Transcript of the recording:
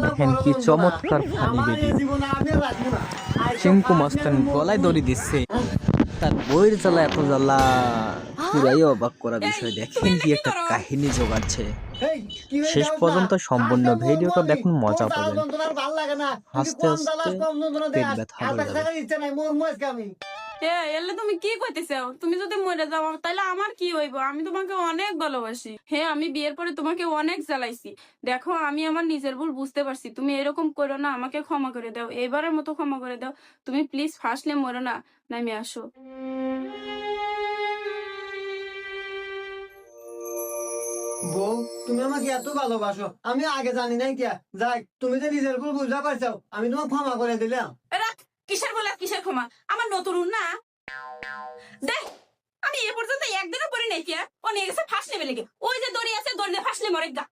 দেখেন কি চমৎকার ফানি ভিডিও। চিঙ্কু মাস্তান গলায় দড়ি দিচ্ছে, তার বইয়ের জ্বালা এত জ্বালা, পুরাই অবাক করা বিষয়। দেখেন কি একটা কাহিনী জোগাচ্ছে। শেষ পর্যন্ত সম্পূর্ণ ভিডিওটা দেখুন, মজা পাবেন। হাসতে হাসতে পেট ব্যথা হয়ে যাবে। এলে তুমি কি কইতেছাও? তুমি যদি মরে যাও তাহলে আমার কি হইব? আমি তোমাকে অনেক ভালোবাসি। হ্যাঁ, আমি বিয়ের পরে তোমাকে অনেক জ্বালাইছি। দেখো, আমি আমার নিজের ভুল বুঝতে পারছি। তুমি এরকম করো না, আমাকে ক্ষমা করে দাও, এবারের মতো ক্ষমা করে দাও। তুমি প্লিজ ফাঁসলে মরো না, নামে আসো। বউ, তুমি আমাকে এত ভালোবাসো, আমি আগে জানি নাই কিয়া। যাই, তুমি যে নিজের ভুল বুঝা পারছো, আমি তোমাকে ক্ষমা করে দিলাম। রাখ, কিসের বলে কিসের ক্ষমা? আমার নতুন না দেখ, আমি এ পর্যন্ত একদিনও পরি নাই কিয়া। ও নিয়ে গেছে ফাঁস নেবে লেগে। ওই যে দড়ি আছে, দড়ি দিয়ে ফাঁসলে মরে গা।